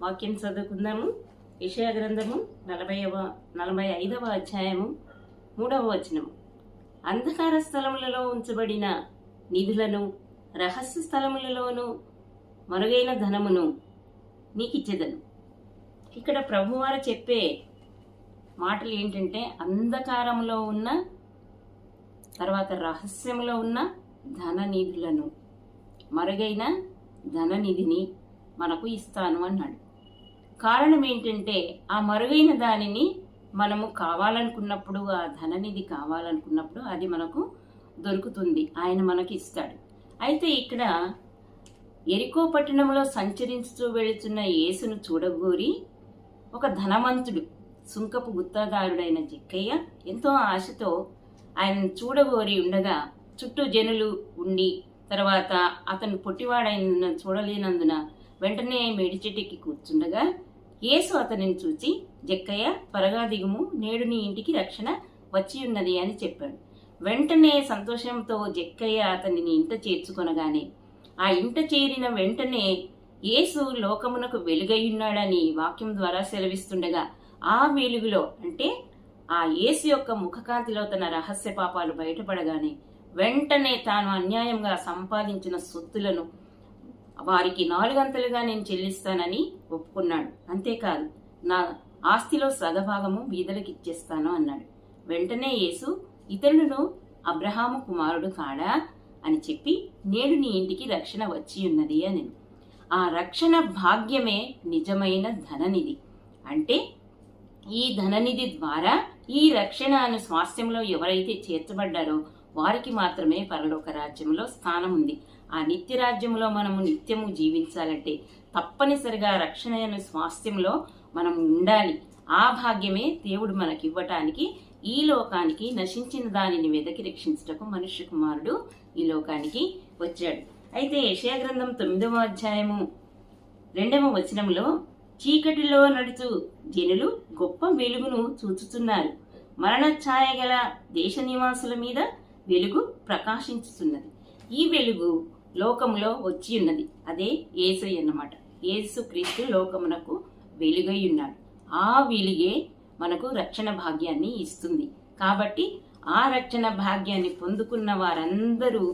వాక్యం చదువుకుందాము. యెషయా గ్రంథము 45వ అధ్యాయము 3వ వచనము. అంధకార స్థలములలో ఉంచబడిన నిధులను, రహస్య స్థలములలోను మరుగైన ధనమును నీకిచ్చేదను. ఇక్కడ ప్రభువారు చెప్పే మాటలు ఏంటంటే, అంధకారంలో ఉన్న, తర్వాత రహస్యంలో ఉన్న ధన నిధులను, మరుగైన ధననిధిని మనకు ఇస్తాను అన్నాడు. కారణం ఏంటంటే, ఆ మరుగైన దానిని మనము కావాలనుకున్నప్పుడు, ఆ ధననిధి కావాలనుకున్నప్పుడు అది మనకు దొరుకుతుంది, ఆయన మనకి ఇస్తాడు. అయితే ఇక్కడ యెరికో పట్టణంలో సంచరిస్తూ వెళుతున్న యేసును చూడగోరి ఒక ధనవంతుడు, సుంకపు గుత్తదారుడైన జక్కయ్య ఎంతో ఆశతో ఆయనను చూడగోరి ఉండగా, చుట్టూ జనులు ఉండి, తర్వాత అతను పొట్టివాడైన చూడలేనందున వెంటనే మేడి చెట్టుకి కూర్చుండగా యేసు అతనిని చూచి, జక్కయ్య త్వరగా దిగుము, నేడు నీ ఇంటికి రక్షణ వచ్చి ఉన్నది అని చెప్పాడు. వెంటనే సంతోషంతో జక్కయ్య అతనిని ఇంట చేర్చుకొనగానే, ఆ ఇంట చేరిన వెంటనే యేసు లోకమునకు వెలుగయ్యున్నాడని వాక్యం ద్వారా సెలవిస్తుండగా, ఆ వెలుగులో అంటే ఆ యేసు యొక్క ముఖకాంతిలో తన రహస్య పాపాలు బయటపడగానే వెంటనే తాను అన్యాయంగా సంపాదించిన సొత్తులను వారికి 4 అంతలుగా నేను చెల్లిస్తానని ఒప్పుకున్నాడు. అంతేకాదు, నా ఆస్తిలో సగభాగము బీదలకు ఇచ్చేస్తాను అన్నాడు. వెంటనే యేసు, ఇతడును అబ్రహాము కుమారుడు కాడా అని చెప్పి, నేడు నీ ఇంటికి రక్షణ వచ్చి ఉన్నది అని. ఆ రక్షణ భాగ్యమే నిజమైన ధననిధి. అంటే ఈ ధననిధి ద్వారా ఈ రక్షణ అనే స్వాస్థ్యంలో ఎవరైతే చేర్చబడ్డారో వారికి మాత్రమే పరలోక రాజ్యంలో స్థానం ఉంది. ఆ నిత్య రాజ్యంలో మనము నిత్యము జీవించాలంటే తప్పనిసరిగా రక్షణ అనే స్వాస్థ్యంలో మనం ఉండాలి. ఆ భాగ్యమే దేవుడు మనకి ఇవ్వటానికి ఈ లోకానికి నశించిన దానిని వెదకి రక్షించటకు మనుష్య కుమారుడు ఈ లోకానికి వచ్చాడు. అయితే యెషయా గ్రంథం 9వ అధ్యాయము 2వ వచనంలో, చీకటిలో నడుచు జనులు గొప్ప వెలుగును చూచుతున్నారు, మరణ ఛాయ గల దేశ నివాసుల మీద వెలుగు ప్రకాశించుతున్నది. ఈ వెలుగు లోకములో వచ్చి ఉన్నది, అదే యేసయ్య అన్నమాట. యేసు క్రీస్తు లోకమునకు వెలుగై ఉన్నాడు. ఆ వెలుగే మనకు రక్షణ భాగ్యాన్ని ఇస్తుంది. కాబట్టి ఆ రక్షణ భాగ్యాన్ని పొందుకున్న వారందరూ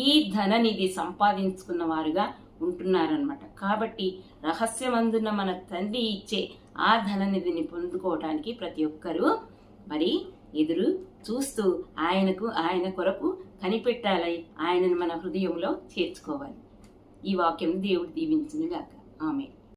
ఈ ధననిధి సంపాదించుకున్న వారుగా ఉంటున్నారనమాట. కాబట్టి రహస్యమందున మన తండ్రి ఇచ్చే ఆ ధననిధిని పొందుకోవటానికి ప్రతి ఒక్కరూ మరి ఎదురు చూస్తూ ఆయన కొరకు కనిపెట్టాలి, ఆయనను మన హృదయంలో చేర్చుకోవాలి. ఈ వాక్యం దేవుడు దీవించును గాక. ఆమేన్.